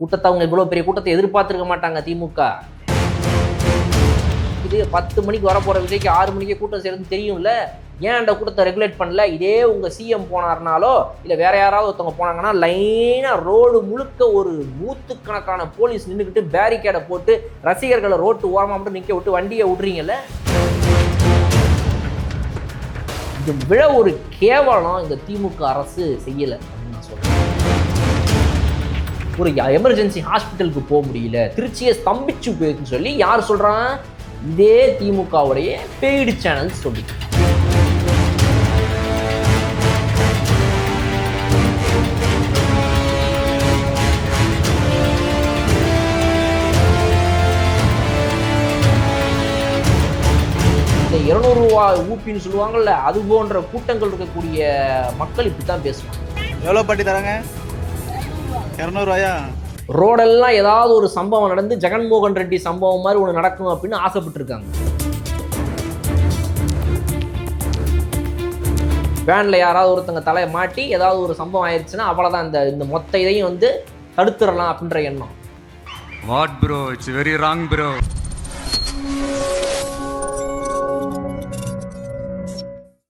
கூட்டத்தை அவங்க இவ்வளோ பெரிய கூட்டத்தை எதிர்பார்த்துருக்க மாட்டாங்க திமுக. இது 10 மணிக்கு வரப்போகிற விஜய்க்கு 6 மணிக்கே கூட்டம் சேர்ந்து தெரியும்ல. ஏன் அந்த கூட்டத்தை ரெகுலேட் பண்ணல? இதே உங்கள் சிஎம் போனார்னாலோ இல்லை வேற யாராவது ஒருத்தவங்க போனாங்கன்னா லைனாக ரோடு முழுக்க ஒரு நூற்றுக்கணக்கான போலீஸ் நின்றுக்கிட்டு பேரிகேடை போட்டு ரசிகர்களை ரோட்டு ஓரமாக மட்டும் நிற்க விட்டு வண்டியை விட்றீங்கல்ல. இது விட ஒரு கேவலம் இந்த திமுக அரசு செய்யலை அப்படின்னு நான் சொல்கிறேன். ஒரு எமர்ஜென்சி ஹாஸ்பிட்டலுக்கு போக முடியல, திருச்சியை ஸ்தம்பிச்சு போயிருக்குன்னு சொல்லி யார் சொல்கிறான்? இதே திமுகவுடைய பெய்டு சேனல் சொல்லி. இந்த 200 ரூபா ஊப்பின்னு சொல்லுவாங்கல்ல, அது போன்ற கூட்டங்கள் இருக்கக்கூடிய மக்கள் இப்படி தான் பேசுவாங்க. எவ்வளோ பாட்டி தராங்க? 200 ரூபாயா? ரோடெல்லாம் ஏதாவது ஒரு சம்பவம் நடந்து ஜெகன்மோகன் ரெட்டி சம்பவம் மாதிரி ஒன்று நடக்கும் அப்படின்னு ஆசைப்பட்டிருக்காங்க. வேனில் யாராவது ஒருத்தங்க தலையை மாட்டி ஏதாவது ஒரு சம்பவம் ஆயிடுச்சுன்னா அவ்வளோதான், இந்த மொத்த இதையும் வந்து தடுத்துடலாம் அப்படின்ற எண்ணம். What bro, it's very wrong bro.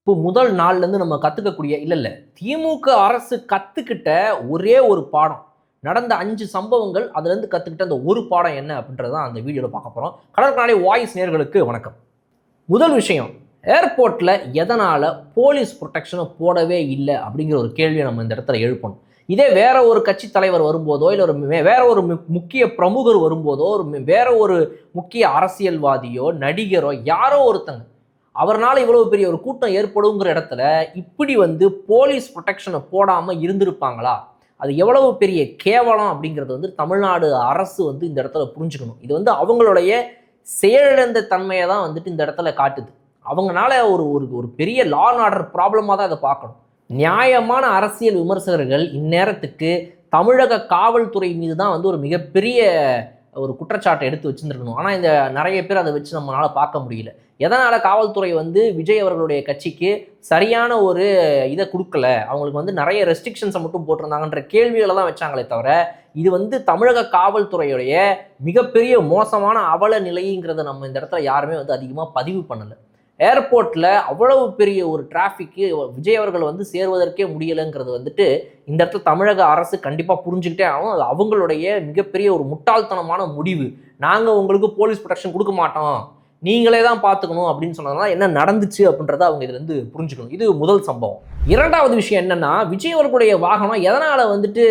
இப்போ முதல் நாள்லேருந்து நம்ம கற்றுக்கக்கூடிய இல்லை திமுக அரசு கற்றுக்கிட்ட ஒரே ஒரு பாடம், நடந்த 5 சம்பவங்கள், அதுலேருந்து கற்றுக்கிட்ட அந்த ஒரு பாடம் என்ன அப்படின்றது தான் அந்த வீடியோவில் பார்க்க போகிறோம். கடற்கரை வாய்ஸ் நேயர்களுக்கு வணக்கம். முதல் விஷயம், ஏர்போர்ட்டில் எதனால் போலீஸ் ப்ரொடெக்ஷனை போடவே இல்லை அப்படிங்கிற ஒரு கேள்வியை நம்ம இந்த இடத்துல எழுப்பணும். இதே வேற ஒரு கட்சி தலைவர் வரும்போதோ இல்லை வேற ஒரு முக்கிய பிரமுகர் வரும்போதோ வேற ஒரு முக்கிய அரசியல்வாதியோ நடிகரோ யாரோ ஒருத்தங்க அவர்னால இவ்வளவு பெரிய ஒரு கூட்டம் ஏற்படுங்கிற இடத்துல இப்படி வந்து போலீஸ் ப்ரொடெக்ஷனை போடாமல் இருந்திருப்பாங்களா? அது எவ்வளவு பெரிய கேவலம் அப்படிங்கிறது வந்து தமிழ்நாடு அரசு வந்து இந்த இடத்துல புரிஞ்சுக்கணும். இது வந்து அவங்களுடைய செயலிழந்த தன்மையை தான் வந்துட்டு இந்த இடத்துல காட்டுது. அவங்களால ஒரு பெரிய லா அண்ட் ஆர்டர் ப்ராப்ளமாக தான் அதை பார்க்கணும். நியாயமான அரசியல் விமர்சகர்கள் இந்நேரத்துக்கு தமிழக காவல்துறை மீது தான் வந்து ஒரு மிகப்பெரிய ஒரு குற்றச்சாட்டை எடுத்து வச்சுருந்துருக்கணும். ஆனால் இந்த நிறைய பேர் அதை வச்சு நம்மளால பார்க்க முடியல. எதனால் காவல்துறை வந்து விஜய் அவர்களுடைய கட்சிக்கு சரியான ஒரு இதை கொடுக்கல, அவங்களுக்கு வந்து நிறைய ரெஸ்ட்ரிக்ஷன்ஸை மட்டும் போட்டிருந்தாங்கன்ற கேள்விகளை தான் வச்சாங்களே தவிர இது வந்து தமிழக காவல்துறையுடைய மிகப்பெரிய மோசமான அவல நிலைங்கிறத நம்ம இந்த இடத்துல யாருமே வந்து அதிகமாக பதிவு பண்ணலை. ஏர்போர்ட்டில் அவ்வளவு பெரிய ஒரு டிராஃபிக்கு விஜய் அவர்கள் வந்து சேருவதற்கே முடியலைங்கிறது வந்துட்டு இந்த இடத்துல தமிழக அரசு கண்டிப்பாக புரிஞ்சுக்கிட்டே ஆகும். அது அவங்களுடைய மிகப்பெரிய ஒரு முட்டாள்தனமான முடிவு. நாங்கள் உங்களுக்கு போலீஸ் ப்ரொடெக்ஷன் கொடுக்க மாட்டோம், நீங்களே தான் பார்த்துக்கணும் அப்படின்னு சொன்னதுனால என்ன நடந்துச்சு அப்படின்றத அவங்க இதுலேருந்து புரிஞ்சுக்கணும். இது முதல் சம்பவம். இரண்டாவது விஷயம் என்னென்னா, விஜய் அவர்களுடைய வாகனம் எதனால் வந்துட்டு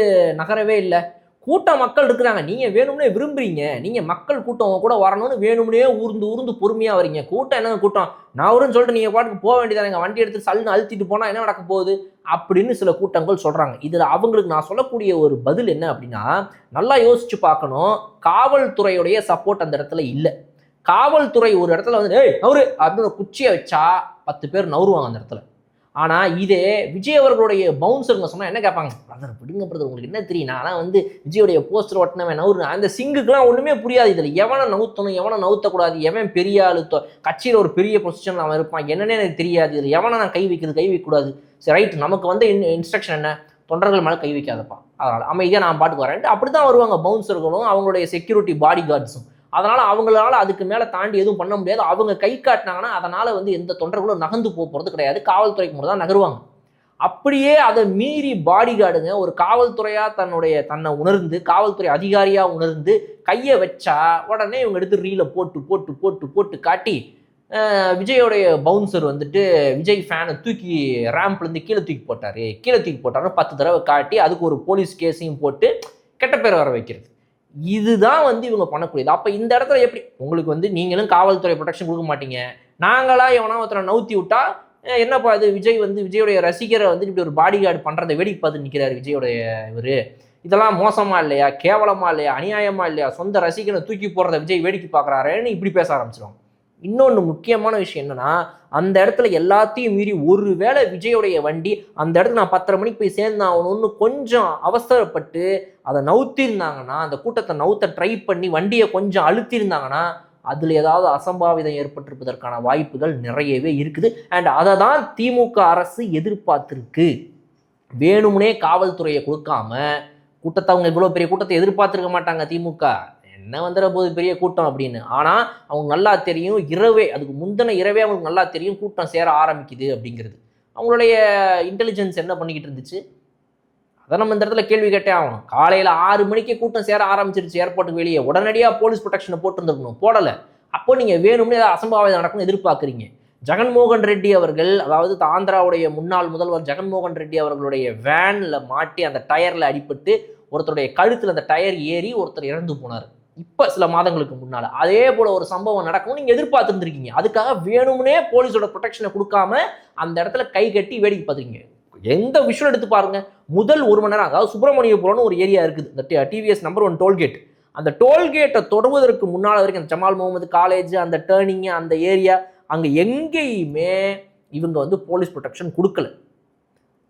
நகரவே இல்லை? கூட்டம் மக்கள் இருக்கிறாங்க, நீங்கள் வேணும்னே விரும்புறீங்க, நீங்கள் மக்கள் கூட்டம் கூட வரணும்னு வேணும்னே ஊர்ந்து பொறுமையாக வரீங்க. கூட்டம் என்னங்க கூட்டம், நான் வரும்னு சொல்லிட்டு நீங்கள் பாட்டுக்கு போக வேண்டியதானங்க, வண்டி எடுத்து சல்லுன்னு அழுத்திட்டு போனால் என்ன நடக்க போகுது அப்படின்னு சில கூட்டங்கள் சொல்கிறாங்க. இதில் அவங்களுக்கு நான் சொல்லக்கூடிய ஒரு பதில் என்ன அப்படின்னா, நல்லா யோசிச்சு பார்க்கணும். காவல்துறையுடைய சப்போர்ட் அந்த இடத்துல இல்லை. காவல்துறை ஒரு இடத்துல வந்து நவுறு அப்படின்னு ஒரு குச்சியை வச்சா 10 பேர் நவுருவாங்க அந்த இடத்துல. ஆனால் இதே விஜய் அவர்களுடைய பவுன்சருங்க சொன்னால் என்ன கேட்பாங்க? பிரதர் விடுங்க பிரதர், உங்களுக்கு என்ன தெரியும், ஆனால் வந்து விஜயோடைய போஸ்டர் ஒட்டினவன் நவுறு, அந்த சிங்குக்கெலாம் ஒன்றுமே புரியாது. இதில் எவனை நவுத்தணும் எவனை நவுத்தக்கூடாது, எவன் பெரிய ஆளு கட்சியில் ஒரு பெரிய பொசிஷனில் அவன் இருப்பான் என்னன்னே எனக்கு தெரியாது, இதில் எவனை நான் கை வைக்கக்கூடாது. சரி ரைட், நமக்கு வந்து இன்ஸ்ட்ரக்ஷன் என்ன, தொண்டர்கள் மேலே கை வைக்காதப்பா, அதனால் அமைதியாக நான் பாட்டுக்கு வரேன் அப்படி தான் வருவாங்க பவுன்சர்களும் அவங்களுடைய செக்யூரிட்டி பாடி கார்ட்ஸும். அதனால் அவங்களால அதுக்கு மேலே தாண்டி எதுவும் பண்ண முடியாது. அவங்க கை காட்டினாங்கன்னா அதனால் வந்து எந்த தொண்டர்களும் நகர்ந்து போகிறது கிடையாது, காவல்துறைக்கு மட்டும் தான் நகருவாங்க. அப்படியே அதை மீறி பாடி கார்டுங்க ஒரு காவல்துறையாக தன்னை உணர்ந்து காவல்துறை அதிகாரியாக உணர்ந்து கையை வச்சா உடனே இவங்க எடுத்து ரீலை போட்டு போட்டு போட்டு போட்டு காட்டி விஜயோடைய பவுன்சர் வந்துட்டு விஜய் ஃபேனை தூக்கி ரேம்ப்லேருந்து கீழே தூக்கி போட்டார் 10 தடவை காட்டி அதுக்கு ஒரு போலீஸ் கேஸையும் போட்டு கெட்ட பேர் வர வைக்கிறது. இதுதான் வந்து இவங்க பண்ணக்கூடியது. அப்போ இந்த இடத்துல எப்படி உங்களுக்கு வந்து நீங்களும் காவல்துறை ப்ரொடெக்ஷன் கொடுக்க மாட்டீங்க, நாங்களா எவனா ஒருத்தரை நவுத்தி விட்டா என்னப்பா இது, விஜயோடைய ரசிகரை வந்து இப்படி ஒரு பாடி கார்டு பண்ணுறதை வேடிக்கை பார்த்து நிற்கிறாரு விஜயோடைய இவர், இதெல்லாம் மோசமா இல்லையா, கேவலமா இல்லையா, அநியாயமா இல்லையா, சொந்த ரசிகரை தூக்கி போடுறத விஜய் வேடிக்கை பார்க்குறாருன்னு இப்படி பேச ஆரம்பிச்சிருவாங்க. இன்னொன்று முக்கியமான விஷயம் என்னன்னா, அந்த இடத்துல எல்லாத்தையும் மீறி ஒருவேளை விஜயோடைய வண்டி அந்த இடத்துல நான் 10:30 மணிக்கு போய் சேர்ந்தாகணும்னு கொஞ்சம் அவசரப்பட்டு அதை நவுத்திருந்தாங்கன்னா, அந்த கூட்டத்தை நவுத்த ட்ரை பண்ணி வண்டியை கொஞ்சம் அழுத்திருந்தாங்கன்னா அதில் ஏதாவது அசம்பாவிதம் ஏற்பட்டிருப்பதற்கான வாய்ப்புகள் நிறையவே இருக்குது. அண்ட் அதை தான் திமுக அரசு எதிர்பார்த்துருக்கு. வேணும்னே காவல்துறையை கொடுக்காம கூட்டத்தை அவங்க இவ்வளோ பெரிய கூட்டத்தை எதிர்பார்த்துருக்க மாட்டாங்க திமுக, என்ன வந்துட போது பெரிய கூட்டம் அப்படின்னு. ஆனால் அவங்க நல்லா தெரியும், இரவே அதுக்கு முந்தின இரவே அவங்களுக்கு நல்லா தெரியும் கூட்டம் சேர ஆரம்பிக்குது அப்படிங்கிறது. அவங்களுடைய இன்டெலிஜென்ஸ் என்ன பண்ணிக்கிட்டு இருந்துச்சு, அதை நம்ம இந்த இடத்துல கேள்வி கேட்டே ஆகணும். காலையில் 6 மணிக்கு கூட்டம் சேர ஆரம்பிச்சிருச்சு ஏர்போர்ட்டுக்கு வெளியே, உடனடியாக போலீஸ் ப்ரொடெக்ஷனை போட்டுருந்துருக்கணும், போடலை. அப்போ நீங்கள் வேணும்னு ஏதாவது அசம்பாவிதம் நடக்கும்னு எதிர்பார்க்குறீங்க. ஜெகன்மோகன் ரெட்டி அவர்கள், அதாவது ஆந்திராவுடைய முன்னாள் முதல்வர் ஜெகன்மோகன் ரெட்டி அவர்களுடைய வேனில் மாட்டி அந்த டயரில் அடிபட்டு ஒருத்தருடைய கழுத்தில் அந்த டயர் ஏறி ஒருத்தர் இறந்து போனார் இப்போ சில மாதங்களுக்கு முன்னால். அதே போல் ஒரு சம்பவம் நடக்கும் நீங்கள் எதிர்பார்த்துருந்துருக்கீங்க. அதுக்காக வேணும்னே போலீஸோட ப்ரொடெக்ஷனை கொடுக்காம அந்த இடத்துல கை கட்டி வேடிக்கை பார்த்துருக்கீங்க. எந்த விஷயம் எடுத்து பாருங்க, முதல் 1 மணி நேரம், அதாவது சுப்பிரமணியபுரம்னு ஒரு ஏரியா இருக்குது, இந்த டிவிஎஸ் நம்பர் 1 டோல்கேட். அந்த டோல்கேட்டை தொடர்வதற்கு முன்னால் வரைக்கும் அந்த ஜமால் முகமது காலேஜ், அந்த டேர்னிங், அந்த ஏரியா, அங்கே எங்கேயுமே இவங்க வந்து போலீஸ் ப்ரொடெக்ஷன் கொடுக்கல.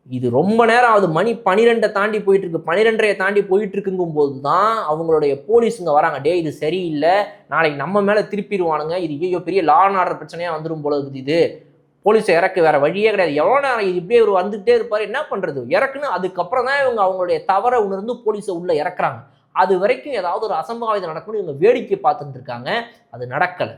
இது ரொம்ப நேரம் ஆகுது, மணி 12 தாண்டி போயிட்டு இருக்கு, 12:30 தாண்டி போயிட்டு இருக்குங்கும் போது தான் அவங்களுடைய போலீஸுங்க வராங்க. டே இது சரியில்லை, நாளைக்கு நம்ம மேலே திருப்பிடுவானுங்க, இது ஐயோ பெரிய லா அண்ட் ஆர்டர் பிரச்சனையாக வந்துடும் போல இருக்குது, இது போலீஸை இறக்கு, வேற வழியே கிடையாது, எவ்வளோ நேரம் இது இப்படியே இவர் வந்துகிட்டே இருப்பார், என்ன பண்ணுறது இறக்குன்னு. அதுக்கப்புறம் தான் இவங்க அவங்களுடைய தவறை உணர்ந்து போலீஸை உள்ளே இறக்குறாங்க. அது வரைக்கும் ஏதாவது ஒரு அசம்பாவிதம் நடக்கணும் இவங்க வேடிக்கை பார்த்துட்டு இருக்காங்க. அது நடக்கலை.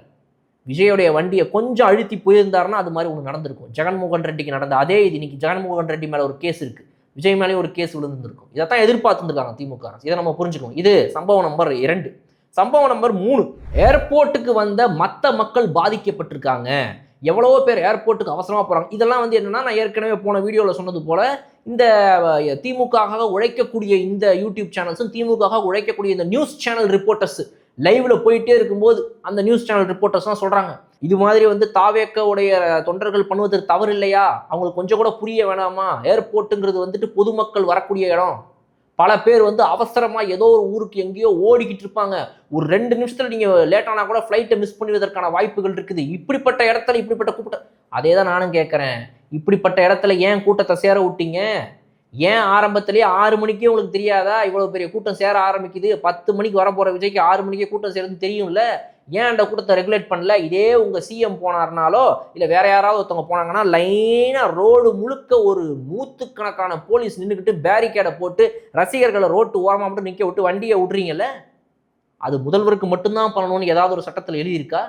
விஜயோடைய வண்டியை கொஞ்சம் அழுத்தி போயிருந்தாருன்னா அது மாதிரி ஒன்று நடந்திருக்கும். ஜெகன்மோகன் ரெட்டிக்கு நடந்த அதே இது இன்னைக்கு ஜெகன்மோகன் ரெட்டி மேலே ஒரு கேஸ் இருக்குது, விஜய் மேலேயும் ஒரு கேஸ் விழுந்துருக்கும். இதைத்தான் எதிர்பார்த்துருக்காங்க திமுக அரசு. இதை நம்ம புரிஞ்சுக்கணும். இது சம்பவம் நம்பர் 2. சம்பவம் நம்பர் 3, ஏர்போர்ட்டுக்கு வந்த மற்ற மக்கள் பாதிக்கப்பட்டிருக்காங்க. எவ்வளவோ பேர் ஏர்போர்ட்டுக்கு அவசரமாக போகிறாங்க. இதெல்லாம் வந்து என்னென்னா, நான் ஏற்கனவே போன வீடியோவில் சொன்னது போல், இந்த திமுகவாக உழைக்கக்கூடிய இந்த யூடியூப் சேனல்ஸும் திமுகவாக உழைக்கக்கூடிய இந்த நியூஸ் சேனல் ரிப்போர்ட்டர்ஸ் லைவ்ல போயிட்டே இருக்கும்போது அந்த நியூஸ் சேனல் ரிப்போர்ட்டர்ஸ்லாம் சொல்கிறாங்க, இது மாதிரி வந்து தாவேக்கவுடைய தொண்டர்கள் பண்ணுவதற்கு தவறு இல்லையா, அவங்களுக்கு கொஞ்சம் கூட புரிய வேணாமா, ஏர்போர்ட்டுங்கிறது வந்துட்டு பொதுமக்கள் வரக்கூடிய இடம், பல பேர் வந்து அவசரமாக ஏதோ ஒரு ஊருக்கு எங்கேயோ ஓடிக்கிட்டு இருப்பாங்க, ஒரு 2 நிமிஷத்தில் நீங்கள் லேட்டானா கூட ஃப்ளைட்டை மிஸ் பண்ணுவதற்கான வாய்ப்புகள் இருக்குது, இப்படிப்பட்ட இடத்துல இப்படிப்பட்ட கூட்டம். அதே தான் நானும் கேட்குறேன், இப்படிப்பட்ட இடத்துல ஏன் கூட்டத்தை சேர விட்டீங்க? ஏன் ஆரம்பத்திலேயே 6 மணிக்கே உங்களுக்கு தெரியாதா இவ்வளோ பெரிய கூட்டம் சேர ஆரம்பிக்குது, 10 மணிக்கு வர போகிற விஜய்க்கு 6 மணிக்கே கூட்டம் சேருதுன்னு தெரியும்ல, ஏன் அந்த கூட்டத்தை ரெகுலேட் பண்ணல? இதே உங்கள் சிஎம் போனார்னாலோ இல்லை வேற யாராவது ஒருத்தவங்க போனாங்கன்னா லைனாக ரோடு முழுக்க ஒரு 100கணக்கான போலீஸ் நின்றுக்கிட்டு பேரிகேடை போட்டு ரசிகர்களை ரோட்டு ஓரமாக மட்டும் நிற்க விட்டு வண்டியை விட்றீங்கல்ல. அது முதல்வருக்கு மட்டும்தான் பண்ணணும்னு ஏதாவது ஒரு சட்டத்தில் எழுதியிருக்கா?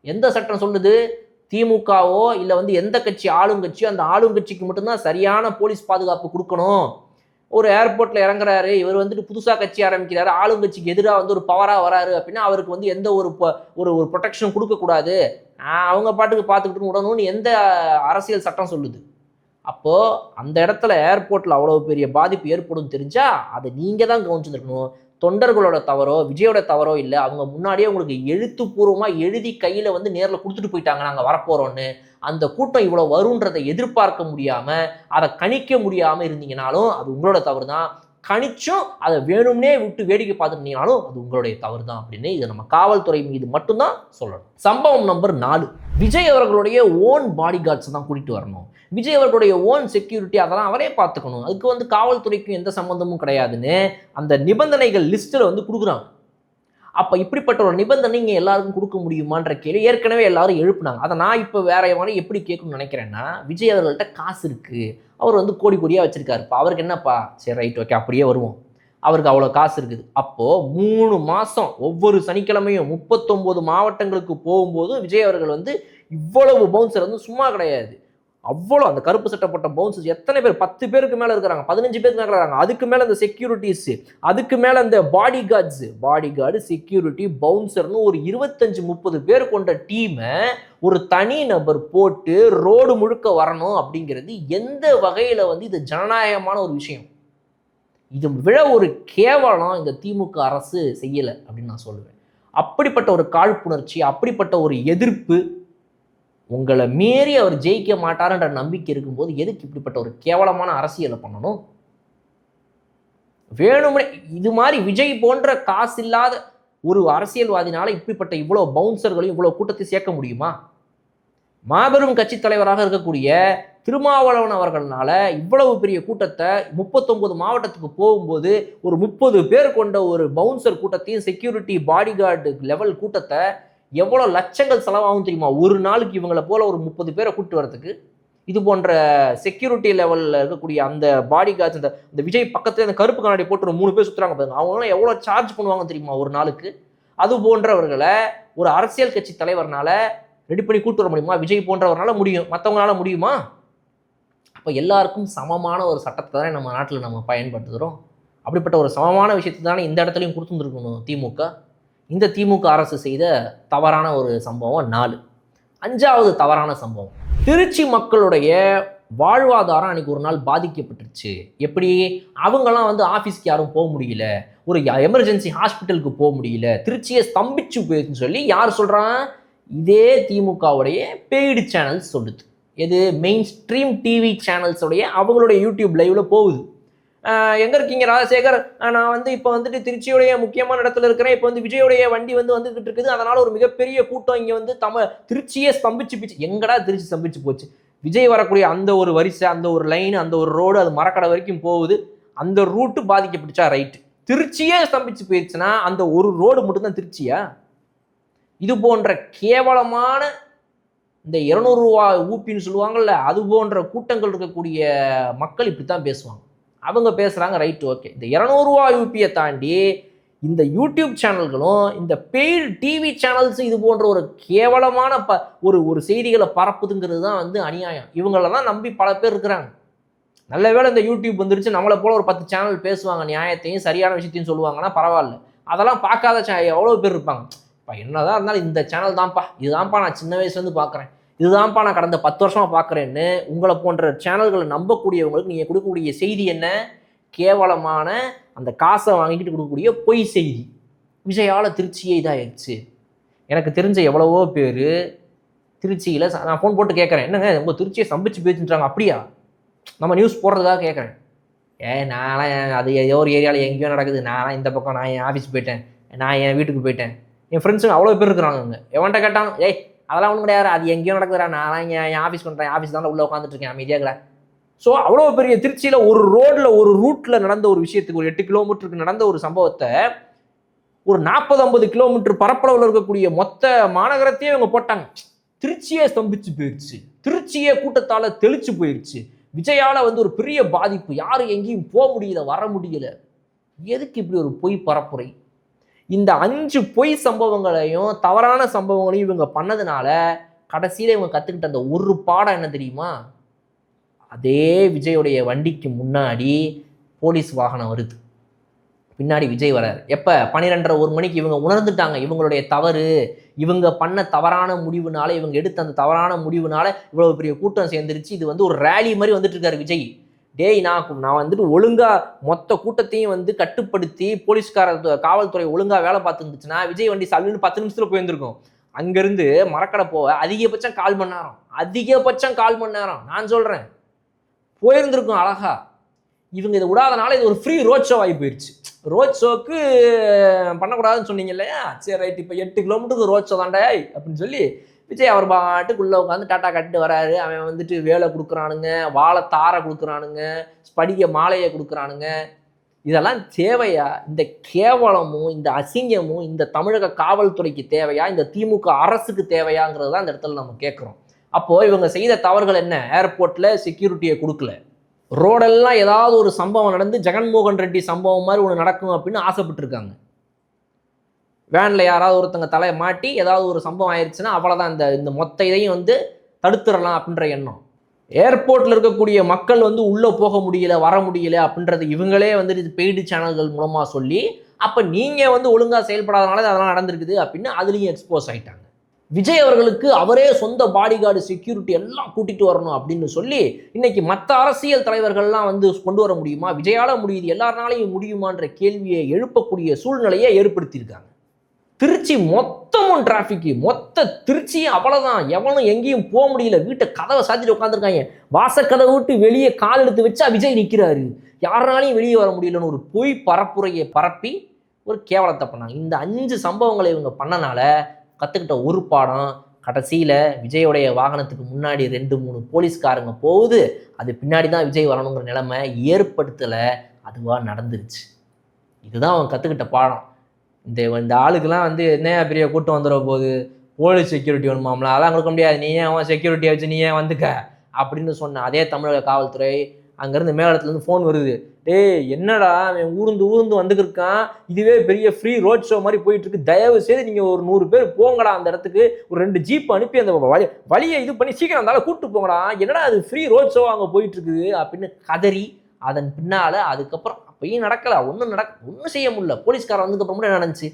எந்த சட்டம் சொல்லுது? திமுகவோ இல்லை வந்து எந்த கட்சி ஆளுங்கட்சியோ அந்த ஆளுங்கட்சிக்கு மட்டும்தான் சரியான போலீஸ் பாதுகாப்பு கொடுக்கணும். ஒரு ஏர்போர்ட்டில் இறங்குறாரு, இவர் வந்துட்டு புதுசாக கட்சி ஆரம்பிக்கிறாரு, ஆளுங்கட்சிக்கு எதிராக வந்து ஒரு பவராக வராரு அப்படின்னா அவருக்கு வந்து எந்த ஒரு ஒரு ப்ரொடெக்ஷனும் கொடுக்கக்கூடாது, அவங்க பாட்டுக்கு பார்த்துக்கிட்டு விடணும்னு எந்த அரசியல் சட்டம் சொல்லுது? அப்போது அந்த இடத்துல ஏர்போர்ட்டில் அவ்வளோ பெரிய பாதிப்பு ஏற்படும் தெரிஞ்சால் அதை நீங்கள் தான் கவனிச்சுருக்கணும். தொண்டர்களோட தவறோ விஜயோட தவறோ இல்லை, அவங்க முன்னாடியே உங்களுக்கு எழுத்துப்பூர்வமாக எழுதி கையில் வந்து நேரில் கொடுத்துட்டு போயிட்டாங்க நாங்கள் வரப்போகிறோன்னு. அந்த கூட்டம் இவ்வளோ வருன்றதை எதிர்பார்க்க முடியாமல் அதை கணிக்க முடியாமல் இருந்தீங்கனாலும் அது உங்களோட தவறு தான். கணிச்சும் அதை வேணும்னே விட்டு வேடிக்கை பார்த்துருந்தீங்கனாலும் அது உங்களுடைய தவறு தான் அப்படின்னு இதை நம்ம காவல்துறை மீது மட்டும்தான் சொல்லணும். சம்பவம் நம்பர் 4, விஜய் அவர்களுடைய ஓன் பாடி கார்ட்ஸ் தான் கூட்டிகிட்டு வரணும், விஜய் அவர்களுடைய ஓன் செக்யூரிட்டி அதெல்லாம் அவரே பார்த்துக்கணும், அதுக்கு வந்து காவல்துறைக்கும் எந்த சம்மந்தமும் கிடையாதுன்னு அந்த நிபந்தனைகள் லிஸ்ட்டில் வந்து கொடுக்குறாங்க. அப்போ இப்படிப்பட்ட ஒரு நிபந்தனை இங்கே எல்லாருக்கும் கொடுக்க முடியுமான்ற கேள்வி ஏற்கனவே எல்லாரும் எழுப்புனாங்க. அதை நான் இப்போ வேற மாதிரி எப்படி கேட்கணும்னு நினைக்கிறேன்னா, விஜய் அவர்கள்ட்ட காசு இருக்குது, அவர் வந்து கோடி கோடியாக வச்சுருக்காருப்பா, அவருக்கு என்னப்பா, சரி ரைட் ஓகே அப்படியே வருவோம், அவருக்கு அவ்வளோ காசு இருக்குது. அப்போது 3 மாதம் ஒவ்வொரு சனிக்கிழமையும் 39 மாவட்டங்களுக்கு போகும்போது விஜய் அவர்கள் வந்து இவ்வளவு பவுன்சர் வந்து சும்மா கிடையாது, அவ்வளோ அந்த கருப்பு சட்டப்பட்ட பவுன்சர்ஸ் எத்தனை பேர், 10 பேருக்கு மேலே இருக்கிறாங்க, 15 பேருக்கு மேலே இருக்கிறாங்க, அதுக்கு மேலே அந்த செக்யூரிட்டிஸ், அதுக்கு மேலே அந்த பாடி கார்டு செக்யூரிட்டி பவுன்சர்னு ஒரு 25-30 பேர் கொண்ட டீமை ஒரு தனி நபர் போட்டு ரோடு முழுக்க வரணும் அப்படிங்கிறது எந்த வகையில் வந்து இது ஜனநாயகமான ஒரு விஷயம்? இது விட ஒரு கேவலம் இந்த திமுக அரசு செய்யலை அப்படின்னு நான் சொல்லுவேன். அப்படிப்பட்ட ஒரு காழ்ப்புணர்ச்சி, அப்படிப்பட்ட ஒரு எதிர்ப்பு, உங்களை மீறி அவர் ஜெயிக்க மாட்டார்ன்ற நம்பிக்கை இருக்கும்போது எதுக்கு இப்படிப்பட்ட ஒரு கேவலமான அரசியலை பண்ணணும்? வேணும்னே இது மாதிரி விஜய் போன்ற காசு இல்லாத ஒரு அரசியல்வாதினால இப்படிப்பட்ட இவ்வளோ பவுன்சர்களையும் இவ்வளோ கூட்டத்தை சேர்க்க முடியுமா? மாபெரும் கட்சி தலைவராக இருக்கக்கூடிய திருமாவளவன் அவர்களால இவ்வளவு பெரிய கூட்டத்தை 39 மாவட்டத்துக்கு போகும்போது ஒரு 30 பேர் கொண்ட ஒரு பவுன்சர் கூட்டத்தையும் செக்யூரிட்டி பாடி கார்டு லெவல் கூட்டத்தை எவ்வளோ லட்சங்கள் செலவாகும் தெரியுமா? ஒரு நாளுக்கு இவங்களை போல ஒரு 30 பேரை கூப்பிட்டு வரதுக்கு இது போன்ற செக்யூரிட்டி லெவலில் இருக்கக்கூடிய அந்த பாடி கார்ட்ஸ், இந்த விஜய் பக்கத்துல அந்த கருப்பு கண்ணாடி போட்டு ஒரு 3 பேர் சுற்றுறாங்க பாருங்க, அவங்களாம் எவ்வளோ சார்ஜ் பண்ணுவாங்க தெரியுமா ஒரு நாளுக்கு? அது போன்றவர்களை ஒரு அரசியல் கட்சி தலைவர்னால ரெடி பண்ணி கூட்டு வர முடியுமா? விஜய் போன்றவர்னால முடியும், மற்றவங்களால முடியுமா? அப்போ எல்லாருக்கும் சமமான ஒரு சட்டத்தை தானே நம்ம நாட்டில் நம்ம பயன்படுத்துகிறோம். அப்படிப்பட்ட ஒரு சமமான விஷயத்தை தானே இந்த இடத்துலையும் கொடுத்துருந்துருக்கணும் திமுக. இந்த திமுக அரசு செய்த தவறான ஒரு சம்பவம் 4. 5வது தவறான சம்பவம், திருச்சி மக்களுடைய வாழ்வாதாரம் அன்னைக்கு ஒரு நாள் பாதிக்கப்பட்டுருச்சு. எப்படி? அவங்கெல்லாம் வந்து ஆஃபீஸ்க்கு யாரும் போக முடியல, ஒரு எமர்ஜென்சி ஹாஸ்பிட்டலுக்கு போக முடியல, திருச்சியை ஸ்தம்பிச்சு போயிடுச்சுன்னு சொல்லி யார் சொல்கிறான்? இதே திமுகவுடைய பெய்டு சேனல்ஸ் சொல்லுது. எது? மெயின் ஸ்ட்ரீம் டிவி சேனல்ஸோடைய அவங்களுடைய யூடியூப் லைவ்ல போகுது. எங்கே இருக்கீங்க ராஜசேகர்? நான் வந்து இப்போ வந்துட்டு திருச்சியோடைய முக்கியமான இடத்துல இருக்கிறேன், இப்போ வந்து விஜயோடைய வண்டி வந்துகிட்டு இருக்குது, அதனால் ஒரு மிகப்பெரிய கூட்டம் இங்கே வந்து திருச்சியே ஸ்தம்பிச்சு போச்சு. எங்கடா திருச்சி ஸ்தம்பிச்சு போச்சு? விஜய் வரக்கூடிய அந்த ஒரு வரிசை, அந்த ஒரு லைன், அந்த ஒரு ரோடு, அது மரக்கடை வரைக்கும் போகுது, அந்த ரூட்டு பாதிக்கப்பட்டுச்சா? ரைட்டு. திருச்சியே ஸ்தம்பிச்சு போயிடுச்சுன்னா அந்த ஒரு ரோடு மட்டும்தான் திருச்சியா? இது போன்ற கேவலமான இந்த 200 ரூபா ஊப்பின்னு சொல்லுவாங்கல்ல, அது போன்ற கூட்டங்கள் இருக்கக்கூடிய மக்கள் இப்படி தான் பேசுவாங்க. அவங்க பேசுகிறாங்க, ரைட்டு, ஓகே. இந்த 200 ரூபா யூபியை தாண்டி இந்த யூடியூப் சேனல்களும் இந்த பெய்டு டிவி சேனல்ஸ் இது போன்ற ஒரு கேவலமான ஒரு செய்திகளை பரப்புதுங்கிறது தான் வந்து அநியாயம். இவங்கள தான் நம்பி பல பேர் இருக்கிறாங்க. நல்ல வேளை இந்த யூடியூப் வந்துருச்சு, நம்மளை போல ஒரு 10 சேனல் பேசுவாங்க, நியாயத்தையும் சரியான விஷயத்தையும் சொல்லுவாங்கன்னா பரவாயில்ல. அதெல்லாம் பார்க்காத எவ்வளோ பேர் இருப்பாங்க. இப்போ என்னதான் இருந்தாலும் இந்த சேனல் தான்ப்பா, இதுதான்ப்பா நான் சின்ன வயசுலேருந்து பார்க்குறேன், இதுதான்ப்பா நான் கடந்த 10 வருஷமாக பார்க்குறேன்னு உங்களை போன்ற சேனல்களை நம்பக்கூடியவங்களுக்கு நீங்கள் கொடுக்கக்கூடிய செய்தி என்ன? கேவலமான அந்த காசை வாங்கிட்டு கொடுக்கக்கூடிய பொய் செய்தி. விஜயால் திருச்சியே இதாகிடுச்சு. எனக்கு தெரிஞ்ச எவ்வளவோ பேர் திருச்சியில் நான் ஃபோன் போட்டு கேட்குறேன், என்னங்க உங்கள் திருச்சியை சம்பிச்சு போயிடுச்சுன்றாங்க. அப்படியா? நம்ம நியூஸ் போடுறதுக்காக கேட்குறேன். நான்லாம் அது ஏதோ ஒரு ஏரியாவில் எங்கேயோ நடக்குது, நான்லாம் இந்த பக்கம் நான் என் ஆஃபீஸ் போயிட்டேன், நான் என் வீட்டுக்கு போயிட்டேன், என் ஃப்ரெண்ட்ஸுங்க அவ்வளோ பேர் இருக்கிறாங்க. அங்கே எவன்கிட்ட கேட்டாலும் அதெல்லாம் ஒன்றும் கிடையாது, அது எங்கேயோ நடக்குதுடா, நான்லாம் என் ஆஃபீஸ் பண்ணுறேன், ஆஃபீஸ் தான் உள்ளே உட்காந்துட்ருக்கேன் அமைதியாக. ஸோ அவ்வளோ பெரிய திருச்சியில் ஒரு ரோட்டில் ஒரு ரூட்டில் நடந்த ஒரு விஷயத்துக்கு, ஒரு 8 கிலோமீட்டருக்கு நடந்த ஒரு சம்பவத்தை ஒரு 40-50 கிலோமீட்டர் பரப்பளவில் இருக்கக்கூடிய மொத்த மாநகரத்தையே இவங்க போட்டாங்க. திருச்சியே ஸ்தம்பிச்சு போயிடுச்சு, திருச்சியே கூட்டத்தால் தெளிச்சு போயிடுச்சு, விஜயால் வந்து ஒரு பெரிய பாதிப்பு, யாரும் எங்கேயும் போக முடியல, வர முடியல. எதுக்கு இப்படி ஒரு பொய் பரப்புரை? இந்த 5 பொய் சம்பவங்களையும் தவறான சம்பவங்களையும் இவங்க பண்ணதுனால கடைசியில் இவங்க கற்றுக்கிட்ட அந்த ஒரு பாடம் என்ன தெரியுமா? அதே விஜயோடைய வண்டிக்கு முன்னாடி போலீஸ் வாகனம் வருது, பின்னாடி விஜய் வராரு. எப்போ? 12:30-1 மணிக்கு இவங்க உணர்ந்துட்டாங்க இவங்களுடைய தவறு, இவங்க பண்ண தவறான முடிவுனால, இவங்க எடுத்த அந்த தவறான முடிவுனால இவ்வளோ பெரிய கூட்டம் சேர்ந்துருச்சு, இது வந்து ஒரு ரேலி மாதிரி வந்துட்டு இருக்காரு விஜய். டேய், நான் வந்துட்டு ஒழுங்கா மொத்த கூட்டத்தையும் வந்து கட்டுப்படுத்தி காவல்துறை ஒழுங்கா வேலை பார்த்துருந்துச்சுன்னா விஜய் வண்டி சல்லுன்னு 10 நிமிஷத்தில் போயிருந்திருக்கும். அங்கேருந்து மரக்கடை போக அதிகபட்சம் 1/4 மணி நேரம் நான் சொல்கிறேன் போயிருந்திருக்கும் அழகா. இவங்க இதை விடாதனால இது ஒரு ஃப்ரீ ரோட் ஷோ ஆகி போயிடுச்சு. ரோட் ஷோக்கு பண்ணக்கூடாதுன்னு சொன்னீங்க இல்லையா? சரி ரைட், இப்போ 8 கிலோமீட்டருக்கு ரோட் ஷோ தாண்டா அப்படின்னு சொல்லி விஜய் அவர் பாட்டுக்குள்ளே உட்காந்து டாட்டா கட்டிட்டு வராரு. அவன் வந்துட்டு வேலை கொடுக்குறானுங்க, வாழை தாரை கொடுக்குறானுங்க, ஸ்படிக மாலையை கொடுக்குறானுங்க. இதெல்லாம் தேவையா? இந்த கேவலமும் இந்த அசிங்கமும் இந்த தமிழக காவல்துறைக்கு தேவையா? இந்த திமுக அரசுக்கு தேவையாங்கிறது தான் இந்த இடத்துல நம்ம கேட்குறோம். அப்போது இவங்க செய்த தவறுகள் என்ன? ஏர்போர்ட்டில் செக்யூரிட்டியை கொடுக்கல, ரோடெல்லாம் ஏதாவது ஒரு சம்பவம் நடந்து ஜெகன்மோகன் ரெட்டி சம்பவம் மாதிரி ஒன்று நடக்கும் அப்படின்னு ஆசைப்பட்டுருக்காங்க. வேனில் யாராவது ஒருத்தங்க தலையை மாட்டி ஏதாவது ஒரு சம்பவம் ஆயிடுச்சுன்னா அவ்வளோதான், இந்த மொத்த இதையும் வந்து தடுத்துடலாம் அப்படின்ற எண்ணம். ஏர்போர்ட்டில் இருக்கக்கூடிய மக்கள் வந்து உள்ளே போக முடியல, வர முடியல அப்படின்றது இவங்களே வந்துட்டு இது பெய்டு சேனல்கள் மூலமாக சொல்லி, அப்போ நீங்கள் வந்து ஒழுங்காக செயல்படாதனால அதெல்லாம் நடந்திருக்குது அப்படின்னு அதுலேயும் எக்ஸ்போஸ் ஆகிட்டாங்க. விஜய் அவர்களுக்கு அவரே சொந்த பாடிகார்டு செக்யூரிட்டி எல்லாம் கூட்டிகிட்டு வரணும் அப்படின்னு சொல்லி இன்னைக்கு மற்ற அரசியல் தலைவர்கள்லாம் வந்து கொண்டு வர முடியுமா? விஜயால் முடியுது, எல்லாருனாலையும் முடியுமான்ற கேள்வியை எழுப்பக்கூடிய சூழ்நிலையை ஏற்படுத்தியிருக்காங்க. திருச்சி மொத்தமும் டிராஃபிக்கு, மொத்த திருச்சி அவ்வளோதான், எவனும் எங்கேயும் போக முடியல, வீட்டை கதவை சாத்திட்டு உட்காந்துருக்காங்க, வாசக்கதவை விட்டு வெளியே கால் எடுத்து வச்சா விஜய் நிற்கிறாரு, யாருனாலையும் வெளியே வர முடியலன்னு ஒரு பொய் பரப்புரையை பரப்பி ஒரு கேவலத்தை பண்ணாங்க. இந்த 5 சம்பவங்களை இவங்க பண்ணனால கற்றுக்கிட்ட ஒரு பாடம், கடைசியில் விஜயோடைய வாகனத்துக்கு முன்னாடி 2-3 போலீஸ்காரங்க போகுது, அது பின்னாடி தான் விஜய் வரணுங்கிற நிலைமை ஏற்படுத்தலை, அதுவாக நடந்துருச்சு. இதுதான் அவங்க கற்றுக்கிட்ட பாடம். இந்த ஆளுக்கெல்லாம் வந்து என்ன பெரிய கூட்டம் வந்துட போகுது, போலீஸ் செக்யூரிட்டி வேணுமாம்ல, அதெல்லாம் கொடுக்க முடியாது, நீ ஏன் அவன் செக்யூரிட்டியை வச்சு நீ ஏன் வந்துக்க அப்படின்னு சொன்ன அதே தமிழக காவல்துறை அங்கேருந்து மேலிடத்துலேருந்து ஃபோன் வருது, டேய் என்னடா அவன் ஊர்ந்து வந்துக்கிருக்கான், இதுவே பெரிய ஃப்ரீ ரோட் ஷோ மாதிரி போயிட்டு இருக்கு, தயவு செய்து நீங்கள் ஒரு 100 பேர் போங்கடா அந்த இடத்துக்கு, ஒரு 2 ஜீப் அனுப்பி அந்த வழியை இது பண்ணி சீக்கிரம் இருந்தாலும் கூப்பிட்டு போங்கடா, என்னடா அது ஃப்ரீ ரோட் ஷோ அங்கே போயிட்டு இருக்குது அப்படின்னு கதறி அதன் பின்னால் அதுக்கப்புறம் அப்பயும் நடக்கலை, ஒன்றும் செய்ய முடியல. போலீஸ்காரன் வந்ததுக்கப்புறம் கூட என்ன நடந்துச்சு,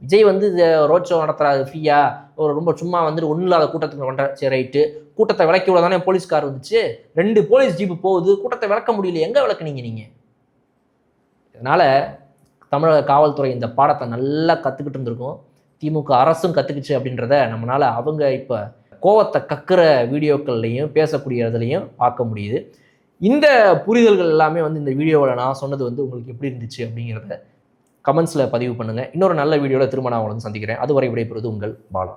விஜய் வந்து ரோட் ஷோ நடத்துறாரு ஃப்ரீயா, ஒரு ரொம்ப சும்மா வந்துட்டு ஒன்றும் இல்லாத கூட்டத்துக்கு பண்ணுற, சரி ரைட்டு, கூட்டத்தை விளக்கி விட தானே போலீஸ்கார் வந்துச்சு, 2 போலீஸ் ஜீப்பு போகுது, கூட்டத்தை விளக்க முடியல, எங்கே விளக்குனீங்க நீங்கள்? இதனால் தமிழக காவல்துறை இந்த பாடத்தை நல்லா கற்றுக்கிட்டு இருந்திருக்கும், திமுக அரசும் கற்றுக்குச்சு அப்படின்றத நம்மளால் அவங்க இப்போ கோவத்தை கக்குற வீடியோக்கள்லையும் பேசக்கூடிய இதுலையும் பார்க்க முடியுது. இந்த புரிதல்கள் எல்லாமே வந்து இந்த வீடியோவில் நான் சொன்னது வந்து உங்களுக்கு எப்படி இருந்துச்சு அப்படிங்கிறத கமெண்ட்ஸில் பதிவு பண்ணுங்கள். இன்னொரு நல்ல வீடியோவில் திரும்ப நான் உங்களை சந்திக்கிறேன். அதுவரை விடைபெறுவது உங்கள் பாலா.